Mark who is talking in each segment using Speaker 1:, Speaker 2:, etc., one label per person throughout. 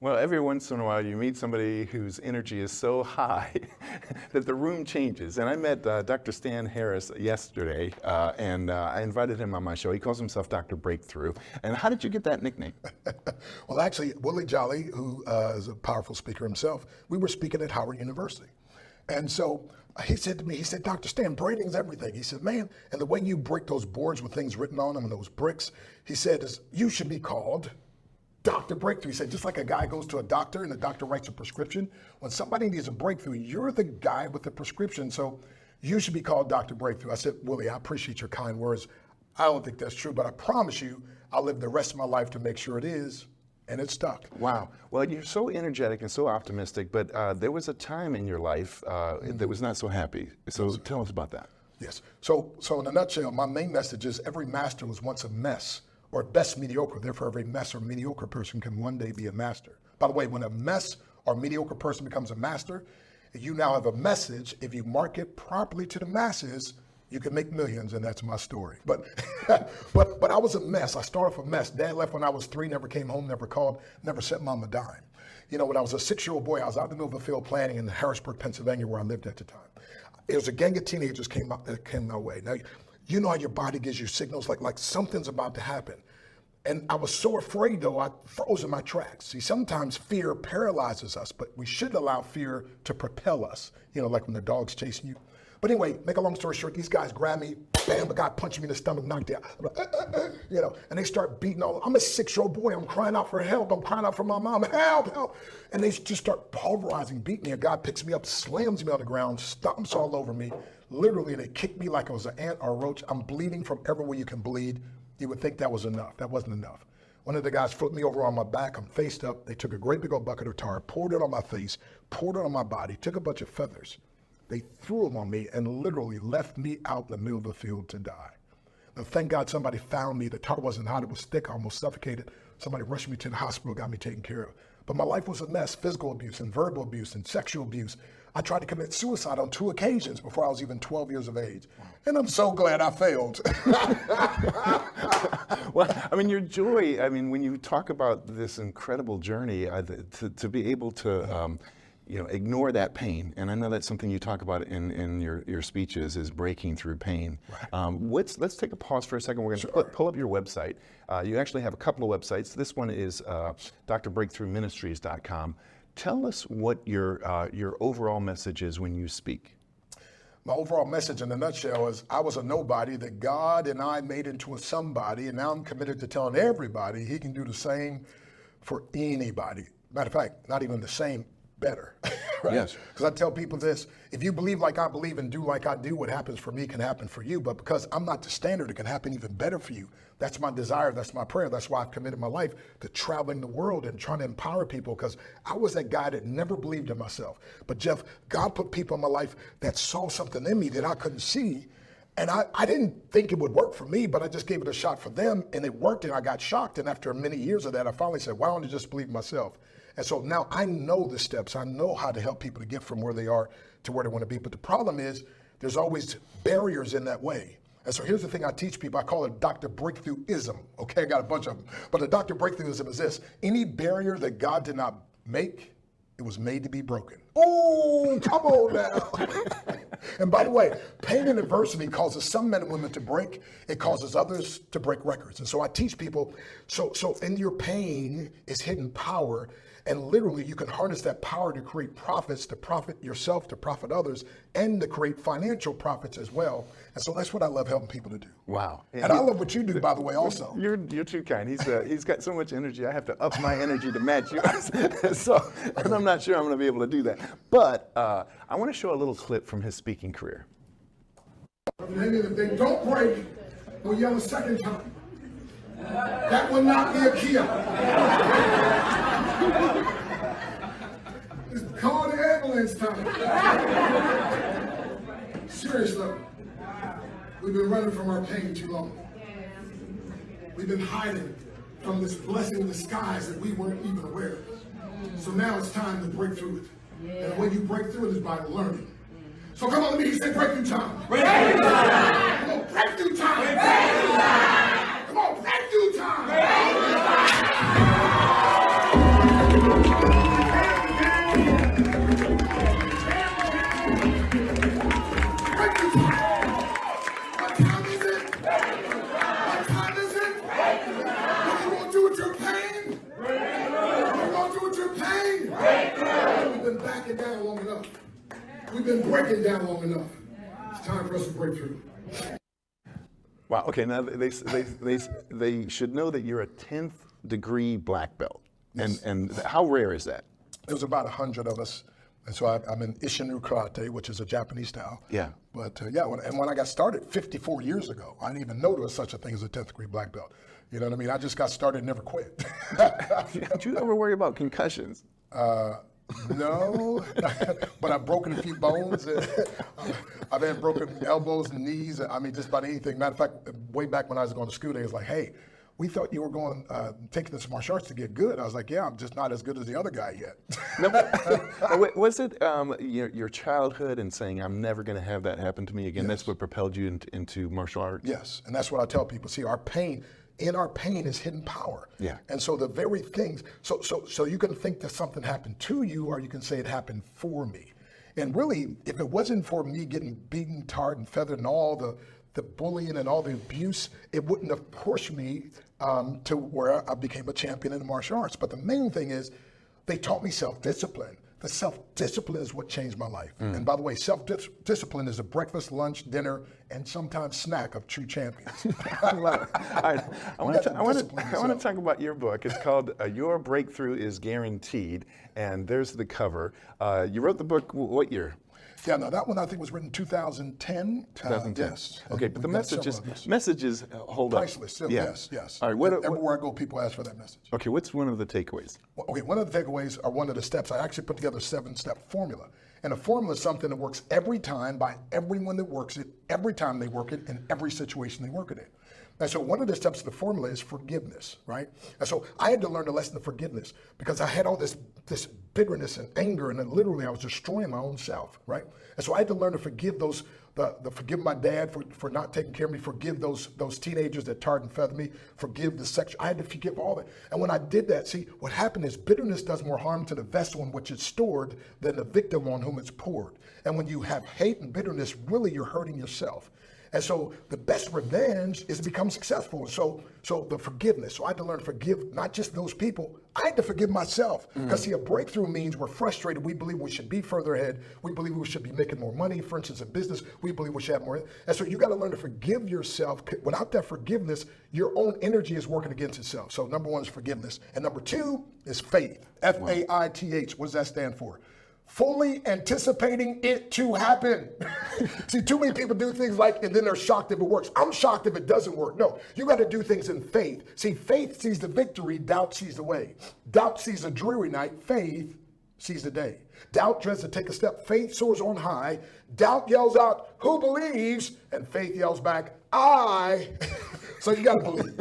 Speaker 1: Well, every once in a while you meet somebody whose energy is so high that the room changes. And I met Dr. Stan Harris yesterday, and I invited him on my show. He calls himself Dr. Breakthrough. And how did you get that nickname?
Speaker 2: Well, actually, Willie Jolly, who is a powerful speaker himself, we were speaking at Howard University. And so he said to me, he said, Dr. Stan, braiding's everything. He said, man, and the way you break those boards with things written on them and those bricks, he said, is you should be called Dr. Breakthrough. He said, just like a guy goes to a doctor and the doctor writes a prescription, when somebody needs a breakthrough, you're the guy with the prescription, so you should be called Dr. Breakthrough. I said, Willie, I appreciate your kind words. I don't think that's true, but I promise you, I'll live the rest of my life to make sure it is, and it stuck.
Speaker 1: Wow. Well, you're so energetic and so optimistic, but there was a time in your life that was not so happy. So tell us about that.
Speaker 2: Yes. So in a nutshell, my main message is every master was once a mess, or best mediocre. Therefore, every mess or mediocre person can one day be a master. By the way, when a mess or mediocre person becomes a master, you now have a message. If you market properly to the masses, you can make millions, and that's my story. But but I was a mess. I started off a mess. Dad left when I was 3, never came home, never called, never sent mom a dime. You know, when I was a 6-year-old boy, I was out in the middle of a field planting in Harrisburg, Pennsylvania, where I lived at the time. It was a gang of teenagers came my way. Now, you know how your body gives you signals like something's about to happen. And I was so afraid, though, I froze in my tracks. See, sometimes fear paralyzes us, but we shouldn't allow fear to propel us, you know, like when the dog's chasing you. But anyway, make a long story short, these guys grab me, bam, a guy punched me in the stomach, knocked out. I'm like, you know, and they start beating all. I'm a 6-year-old boy. I'm crying out for help. I'm crying out for my mom, help, help. And they just start pulverizing, beating me. A guy picks me up, slams me on the ground, stomps all over me. Literally, they kicked me like I was an ant or a roach. I'm bleeding from everywhere you can bleed. You would think that was enough. That wasn't enough. One of the guys flipped me over on my back. I'm faced up. They took a great big old bucket of tar, poured it on my face, poured it on my body, took a bunch of feathers. They threw them on me and literally left me out in the middle of the field to die. Now, thank God somebody found me. The tar wasn't hot. It was thick. I almost suffocated. Somebody rushed me to the hospital, got me taken care of. But my life was a mess, physical abuse and verbal abuse and sexual abuse. I tried to commit suicide on 2 occasions before I was even 12 years of age. And I'm so glad I failed.
Speaker 1: Well, I mean, your joy, I mean, when you talk about this incredible journey, to be able to, you know, ignore that pain, and I know that's something you talk about in your speeches, is breaking through pain. Right. Let's take a pause for a second. We're going to pull up your website. You actually have a couple of websites. This one is drbreakthroughministries.com. Tell us what your overall message is when you speak.
Speaker 2: My overall message in a nutshell is I was a nobody that God and I made into a somebody, and now I'm committed to telling everybody he can do the same for anybody. Matter of fact, not even the same, better. Right?
Speaker 1: Yes.
Speaker 2: Because I tell people this, if you believe like I believe and do like I do, what happens for me can happen for you. But because I'm not the standard, it can happen even better for you. That's my desire. That's my prayer. That's why I've committed my life to traveling the world and trying to empower people, because I was that guy that never believed in myself. But Jeff, God put people in my life that saw something in me that I couldn't see. And I didn't think it would work for me, but I just gave it a shot for them, and it worked, and I got shocked. And after many years of that, I finally said, why don't I just believe myself? And so now I know the steps. I know how to help people to get from where they are to where they want to be. But the problem is there's always barriers in that way. And so here's the thing I teach people. I call it Dr. Breakthrough-ism. Okay, I got a bunch of them. But the Dr. Breakthrough-ism is this. Any barrier that God did not make, it was made to be broken. Oh, come on now. And by the way, pain and adversity causes some men and women to break. It causes others to break records. And so I teach people, so in your pain is hidden power. And literally, you can harness that power to create profits, to profit yourself, to profit others, and to create financial profits as well. And so that's what I love helping people to do.
Speaker 1: Wow.
Speaker 2: And I love what you do, by the way, also.
Speaker 1: You're too kind. He's got so much energy, I have to up my energy to match you. So, and I'm not sure I'm going to be able to do that. But I want to show a little clip from his speaking career.
Speaker 2: If they don't break, we'll yell a second time. That will not be a kill. It's called the ambulance time. Seriously, we've been running from our pain too long. We've been hiding from this blessing in the skies that we weren't even aware of. So now it's time to break through it. And the way you break through it is by learning. So come on, let me say breakthrough time.
Speaker 3: Breakthrough time.
Speaker 2: Come on, breakthrough time.
Speaker 3: Breakthrough time.
Speaker 2: Come on, breakthrough time.
Speaker 3: Breakthrough time.
Speaker 2: knocking down long enough. We've been breaking down long enough. It's time for us to break through.
Speaker 1: Wow. Okay. Now they should know that you're a 10th degree black belt,
Speaker 2: Yes.
Speaker 1: and how rare is that?
Speaker 2: There was about 100 of us. And so I'm in Ishinu Karate, which is a Japanese style.
Speaker 1: Yeah.
Speaker 2: But when I got started 54 years ago, I didn't even know there was such a thing as a 10th degree black belt. You know what I mean? I just got started and never quit.
Speaker 1: Did you ever worry about concussions?
Speaker 2: No, but I've broken a few bones. I've had broken elbows and knees. I mean, just about anything. Matter of fact, way back when I was going to school, they was like, hey, we thought you were going taking this martial arts to get good. I was like, yeah, I'm just not as good as the other guy yet.
Speaker 1: Was it your childhood and saying, I'm never going to have that happen to me again?
Speaker 2: Yes.
Speaker 1: That's what propelled you into martial arts?
Speaker 2: Yes, and that's what I tell people. See, in our pain is hidden power.
Speaker 1: Yeah.
Speaker 2: And so the very things, so you can think that something happened to you, or you can say it happened for me. And really, if it wasn't for me getting beaten, tarred, and feathered, and all the bullying and all the abuse, it wouldn't have pushed me to where I became a champion in the martial arts. But the main thing is, they taught me self-discipline. The self-discipline is what changed my life. And by the way, self-discipline is a breakfast, lunch, dinner, and sometimes snack of true champions.
Speaker 1: I love it. All right. I want to talk about your book. It's called Your Breakthrough is Guaranteed, and there's the cover. You wrote the book what year?
Speaker 2: Yeah, no, that one I think was written 2010.
Speaker 1: 2010.
Speaker 2: Yes.
Speaker 1: Okay, but the messages hold up.
Speaker 2: Priceless. Still,
Speaker 1: Yeah.
Speaker 2: Yes.
Speaker 1: All right.
Speaker 2: Everywhere I go, people ask for that message.
Speaker 1: Okay, what's one of the takeaways?
Speaker 2: Okay, one of the takeaways are one of the steps. I actually put together a 7-step formula. And a formula is something that works every time by everyone that works it, every time they work it, in every situation they work it in. And so one of the steps of the formula is forgiveness, right? And so I had to learn the lesson of forgiveness because I had all this bitterness and anger, and then literally I was destroying my own self, right? And so I had to learn to forgive those, forgive my dad for not taking care of me, forgive those teenagers that tarred and feathered me, forgive the sexual, I had to forgive all that. And when I did that, see, what happened is bitterness does more harm to the vessel in which it's stored than the victim on whom it's poured. And when you have hate and bitterness, really you're hurting yourself. And so the best revenge is to become successful. So the forgiveness. So I had to learn to forgive not just those people. I had to forgive myself. Because see, a breakthrough means we're frustrated. We believe we should be further ahead. We believe we should be making more money. For instance, in business, we believe we should have more. And so you got to learn to forgive yourself. Without that forgiveness, your own energy is working against itself. So number one is forgiveness. And number two is faith. F-A-I-T-H. What does that stand for? Fully anticipating it to happen. See, too many people do things like, and then they're shocked if it works. I'm shocked if it doesn't work. No, you got to do things in faith. See, faith sees the victory, doubt sees the way. Doubt sees a dreary night, faith sees the day. Doubt dreads to take a step, faith soars on high. Doubt yells out, who believes? And faith yells back, I. So you got to believe.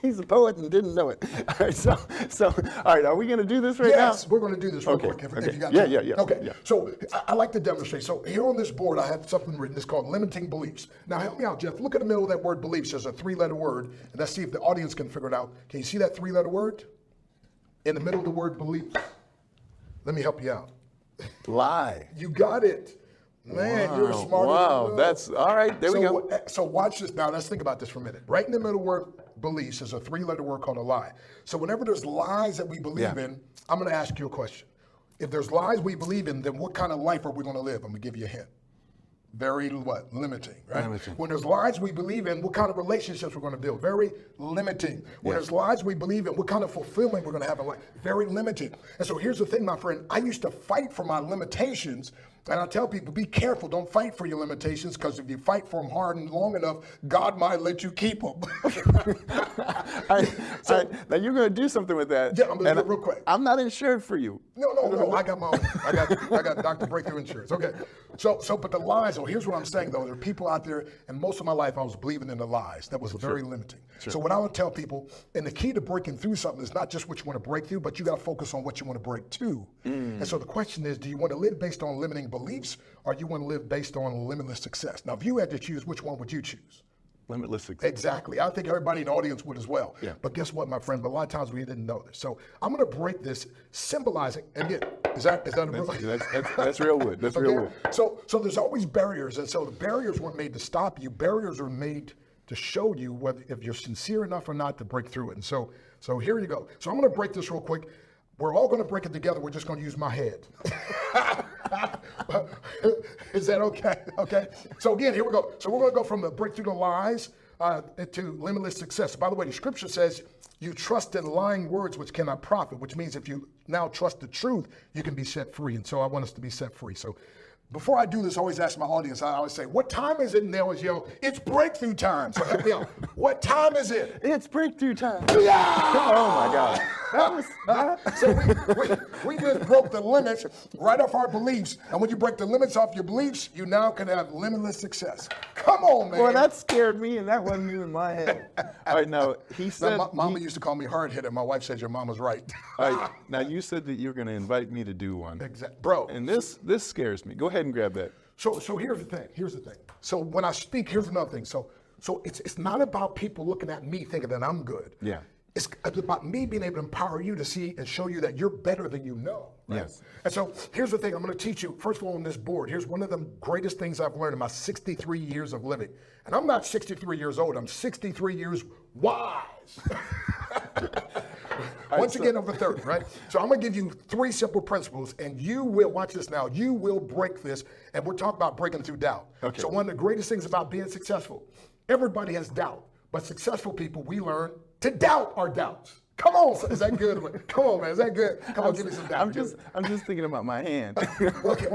Speaker 1: He's a poet and didn't know it. All right, all right, are we going to do this right now?
Speaker 2: Yes, we're going to do this real quick. If you got time.
Speaker 1: Yeah.
Speaker 2: Okay,
Speaker 1: yeah.
Speaker 2: So I like to demonstrate. So here on this board, I have something written. It's called limiting beliefs. Now help me out, Jeff. Look at the middle of that word beliefs. There's a 3-letter word, and let's see if the audience can figure it out. Can you see that 3-letter word? In the middle of the word beliefs. Let me help you out.
Speaker 1: Lie.
Speaker 2: You got it. Man, you're as smart as
Speaker 1: Wow,
Speaker 2: you know.
Speaker 1: that's all right. There we go.
Speaker 2: So watch this now. Let's think about this for a minute. Right in the middle word beliefs is a 3-letter word called a lie. So whenever there's lies that we believe in, I'm going to ask you a question. If there's lies we believe in, then what kind of life are we going to live? I'm going to give you a hint. Very what? Limiting, right? Limiting. When there's lies we believe in, what kind of relationships we're going to build? Very limiting. When there's lies we believe in, what kind of fulfillment we're going to have in life? Very limiting. And so here's the thing, my friend. I used to fight for my limitations. And I tell people, be careful. Don't fight for your limitations, because if you fight for them hard and long enough, God might let you keep them.
Speaker 1: Now you're going to do something with that.
Speaker 2: Yeah, I'm going to do it real quick.
Speaker 1: I'm not insured for you.
Speaker 2: No. I got my own. I got Dr. Breakthrough Insurance. Okay. But the lies, here's what I'm saying, though. There are people out there, and most of my life I was believing in the lies. That was very limiting. Sure. So what I would tell people, and the key to breaking through something is not just what you want to break through, but you got to focus on what you want to break to. And so the question is, do you want to live based on limiting beliefs, or you want to live based on limitless success? Now, if you had to choose, which one would you choose?
Speaker 1: Limitless success.
Speaker 2: Exactly. I think everybody in the audience would as well.
Speaker 1: Yeah.
Speaker 2: But guess what, my friend? But a lot of times we didn't know this. So I'm going to break this, symbolizing. Again, is that a real?
Speaker 1: That's real wood. That's real wood.
Speaker 2: So there's always barriers, and so the barriers weren't made to stop you. Barriers are made to show you whether if you're sincere enough or not to break through it. And so here you go. So I'm going to break this real quick. We're all going to break it together. We're just going to use my head. Is that okay? Okay. So again, here we go. So we're going to go from the breakthrough to lies to limitless success. By the way, the scripture says you trust in lying words which cannot profit, which means if you now trust the truth, you can be set free. And so I want us to be set free. So before I do this, I always ask my audience, I always say, what time is it? And they always yell, it's breakthrough time. So help me out. What time is it?
Speaker 1: It's breakthrough time.
Speaker 2: Yeah!
Speaker 1: Oh my God.
Speaker 2: So we just broke the limits right off our beliefs. And when you break the limits off your beliefs, you now can have limitless success. Come on, man.
Speaker 1: Well, that scared me, and that wasn't even in my head. All right, now, he said...
Speaker 2: Now, Mama used to call me hard-headed. My wife says your mama's right.
Speaker 1: All right, now, you said that you were going to invite me to do one.
Speaker 2: Exactly. Bro.
Speaker 1: And this scares me. Go ahead and grab that.
Speaker 2: So here's the thing. Here's the thing. So when I speak, here's another thing. So it's not about people looking at me thinking that I'm good.
Speaker 1: Yeah.
Speaker 2: It's about me being able to empower you to see and show you that you're better than you know. Right?
Speaker 1: Yes.
Speaker 2: And so here's the thing. I'm going to teach you, first of all, on this board, here's one of the greatest things I've learned in my 63 years of living. And I'm not 63 years old. I'm 63 years wise. Once again, over 30, right? So I'm going to give you 3 simple principles, and you will, watch this now, you will break this, and we're talking about breaking through doubt.
Speaker 1: Okay.
Speaker 2: So one of the greatest things about being successful, everybody has doubt, but successful people, we learn to doubt our doubts. Come on, is that good? Come on, man, is that good? Come on, give me some doubt.
Speaker 1: I'm just thinking about my hand.
Speaker 2: Okay,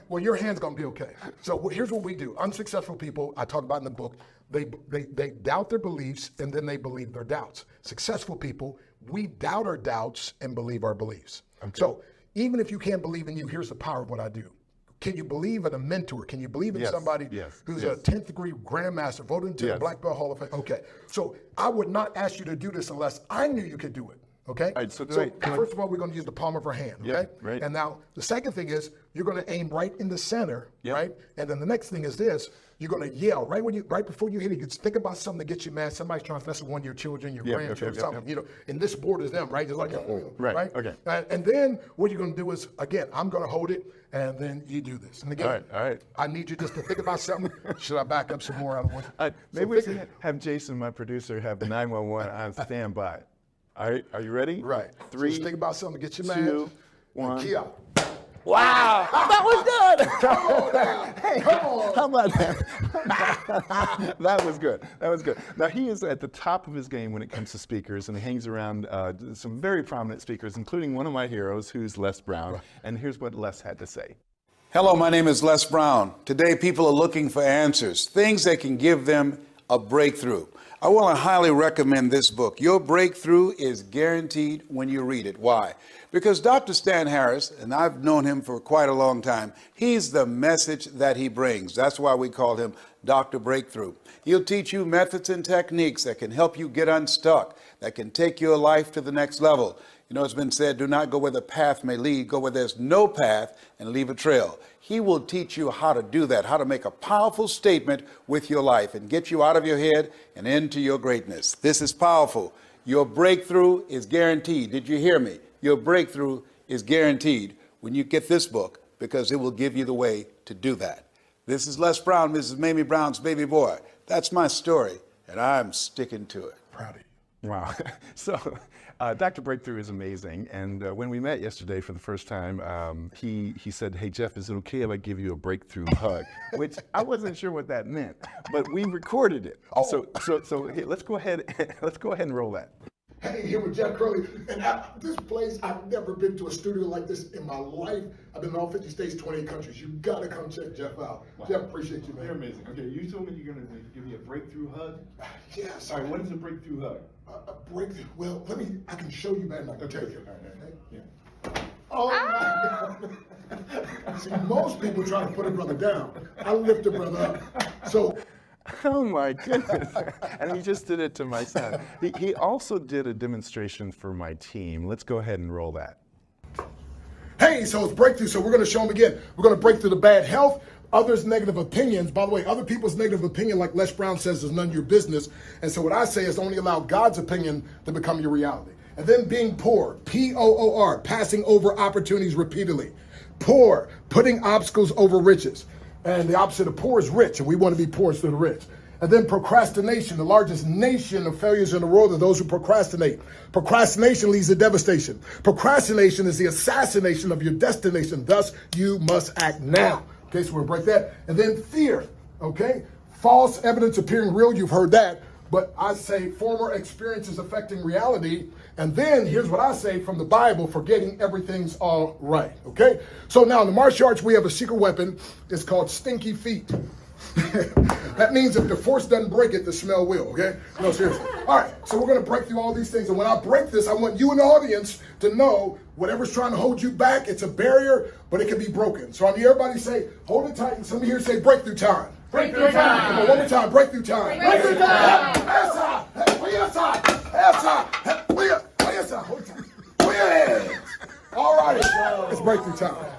Speaker 2: well, your hand's gonna be okay. So here's what we do. Unsuccessful people, I talk about in the book, they doubt their beliefs and then they believe their doubts. Successful people, we doubt our doubts and believe our beliefs. Okay. So even if you can't believe in you, here's the power of what I do. Can you believe in a mentor? Can you believe in somebody who's a 10th degree grandmaster, voted into the Black Belt Hall of Fame? Okay, so I would not ask you to do this unless I knew you could do it, okay?
Speaker 1: All right, so
Speaker 2: first of all, we're gonna use the palm of our hand, okay?
Speaker 1: Yep, right.
Speaker 2: And now the second thing is you're gonna aim right in the center, right? And then the next thing is this, you're gonna yell right before you hit it. You just think about something that gets you mad. Somebody's trying to mess with one of your children, your grandchildren, something. You know, and this board is them, right? Just like right. Okay. And then what you're gonna do is, again, I'm gonna hold it, and then you do this. And again,
Speaker 1: all right.
Speaker 2: I need you just to think about something. Should I back up some more? I don't want.
Speaker 1: Maybe we should have Jason, my producer, have the 911 on standby. All right, are you ready?
Speaker 2: Right.
Speaker 1: 3,
Speaker 2: just think about something to get you mad.
Speaker 1: 2, 1.
Speaker 2: Kia.
Speaker 1: Wow, that was good.
Speaker 2: Come on now.
Speaker 1: Hey,
Speaker 2: come on.
Speaker 1: How about that? That was good. That was good. Now, he is at the top of his game when it comes to speakers, and he hangs around some very prominent speakers, including one of my heroes, who's Les Brown. Right. And here's what Les had to say.
Speaker 3: Hello, my name is Les Brown. Today, people are looking for answers, things that can give them a breakthrough. I want to highly recommend this book. Your breakthrough is guaranteed when you read it. Why? Because Dr. Stan Harris, and I've known him for quite a long time, he's the message that he brings. That's why we call him Dr. Breakthrough. He'll teach you methods and techniques that can help you get unstuck, that can take your life to the next level. You know, it's been said, do not go where the path may lead, go where there's no path and leave a trail. He will teach you how to do that, how to make a powerful statement with your life and get you out of your head and into your greatness. This is powerful. Your breakthrough is guaranteed. Did you hear me? Your breakthrough is guaranteed when you get this book, because it will give you the way to do that. This is Les Brown, Mrs. Mamie Brown's baby boy. That's my story, and I'm sticking to it.
Speaker 2: Proud of you.
Speaker 1: Wow. So Dr. Breakthrough is amazing. And when we met yesterday for the first time, he said, hey, Jeff, is it okay if I give you a breakthrough hug? Which I wasn't sure what that meant, but we recorded it. Oh. So here, let's go ahead and roll that.
Speaker 2: Hey, here with Jeff Crilley. And this place, I've never been to a studio like this in my life. I've been in all 50 states, 28 countries. You gotta come check Jeff out. Wow. Jeff, appreciate you, man.
Speaker 1: You're amazing. Okay, you told me you're gonna give me a breakthrough hug?
Speaker 2: Yes.
Speaker 1: All right, what is a breakthrough hug?
Speaker 2: A breakthrough, well, I can show you, man. I can tell you.
Speaker 1: All right. Yeah.
Speaker 2: Oh, my God. See, most people try to put a brother down. I lift a brother up. So.
Speaker 1: Oh my goodness. And he just did it to my son. He also did a demonstration for my team. Let's go ahead and roll that.
Speaker 2: Hey, so it's breakthrough. So we're going to show them again. We're going to break through the bad health, others' negative opinions. By the way, other people's negative opinion, like Les Brown says, is none of your business. And so what I say is only allow God's opinion to become your reality. And then being poor, P-O-O-R, passing over opportunities repeatedly. Poor, putting obstacles over riches. And the opposite of poor is rich, and we want to be poor instead of rich. And then procrastination, the largest nation of failures in the world are those who procrastinate. Procrastination leads to devastation. Procrastination is the assassination of your destination. Thus, you must act now. Okay, so we'll break that. And then fear, okay? False evidence appearing real, you've heard that. But I say former experiences affecting reality. And then here's what I say from the Bible, forgetting everything's all right, okay? So now in the martial arts, we have a secret weapon. It's called stinky feet. That means if the force doesn't break it, the smell will, okay? No, seriously. All right, so we're going to break through all these things. And when I break this, I want you in the audience to know whatever's trying to hold you back, it's a barrier, but it can be broken. So I need everybody to say, hold it tight. And some of you here say breakthrough time.
Speaker 4: Breakthrough time.
Speaker 2: Come on, one more time. Breakthrough time.
Speaker 4: Breakthrough time.
Speaker 2: All right, it's breakthrough time.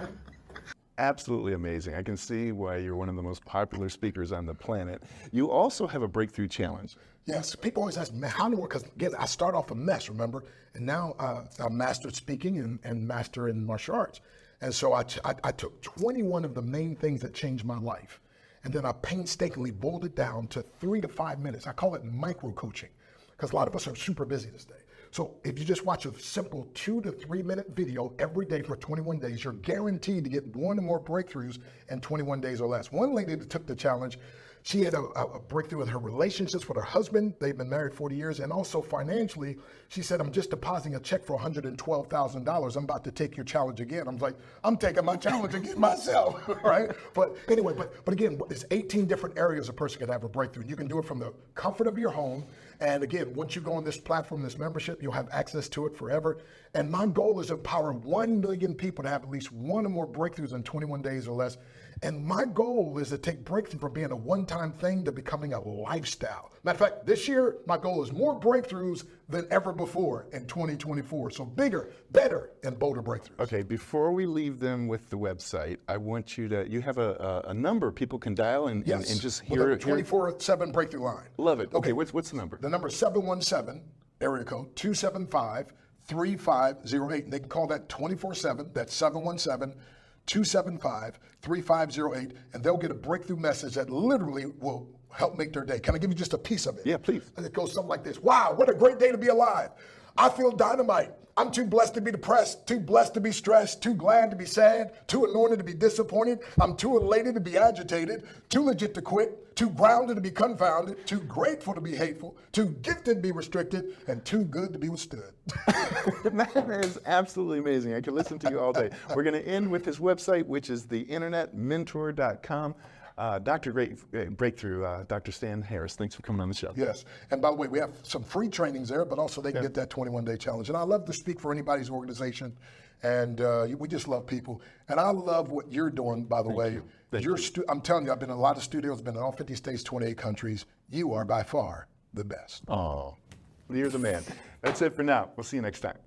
Speaker 1: Absolutely amazing. I can see why you're one of the most popular speakers on the planet. You also have a breakthrough challenge.
Speaker 2: Yes, people always ask me, man, how in the world? Because again, I start off a mess, remember? And now I'm mastered speaking and master in martial arts. And so I took 21 of the main things that changed my life. And then I painstakingly boiled it down to 3 to 5 minutes. I call it micro coaching because a lot of us are super busy this day. So if you just watch a simple 2 to 3 minute video every day for 21 days, you're guaranteed to get 1 or more breakthroughs in 21 days or less. One lady that took the challenge, she had a breakthrough in her relationships with her husband. They've been married 40 years. And also financially, she said, I'm just depositing a check for $112,000. I'm about to take your challenge again. I'm like, I'm taking my challenge again myself, right? But anyway, but again, there's 18 different areas a person can have a breakthrough. You can do it from the comfort of your home. And again, once you go on this platform, this membership, you'll have access to it forever. And my goal is to empower 1 million people to have at least 1 or more breakthroughs in 21 days or less. And my goal is to take breakthrough from being a one-time thing to becoming a lifestyle. Matter of fact, this year, my goal is more breakthroughs than ever before in 2024. So bigger, better, and bolder breakthroughs.
Speaker 1: Okay, before we leave them with the website, I want you to, you have a number people can dial and just hear
Speaker 2: it. 24/7 breakthrough line.
Speaker 1: Love it. Okay, what's the number?
Speaker 2: The number is 717, area code 275-3508. And they can call that 24/7. That's 717-275-3508. And they'll get a breakthrough message that literally will help make their day. Can I give you just a piece of it?
Speaker 1: Yeah, please.
Speaker 2: And it goes something like this. Wow, what a great day to be alive. I feel dynamite. I'm too blessed to be depressed, too blessed to be stressed, too glad to be sad, too anointed to be disappointed. I'm too elated to be agitated, too legit to quit, too grounded to be confounded, too grateful to be hateful, too gifted to be restricted, and too good to be withstood.
Speaker 1: That is absolutely amazing. I could listen to you all day. We're going to end with his website, which is theinternetmentor.com. Dr. Breakthrough, Dr. Stan Harris, thanks for coming on the show.
Speaker 2: Yes, and by the way, we have some free trainings there, but also they can get that 21-day challenge. And I love to speak for anybody's organization, and we just love people. And I love what you're doing, by the way. I'm telling you, I've been in a lot of studios, been in all 50 states, 28 countries. You are by far the best.
Speaker 1: Oh, you're the man. That's it for now. We'll see you next time.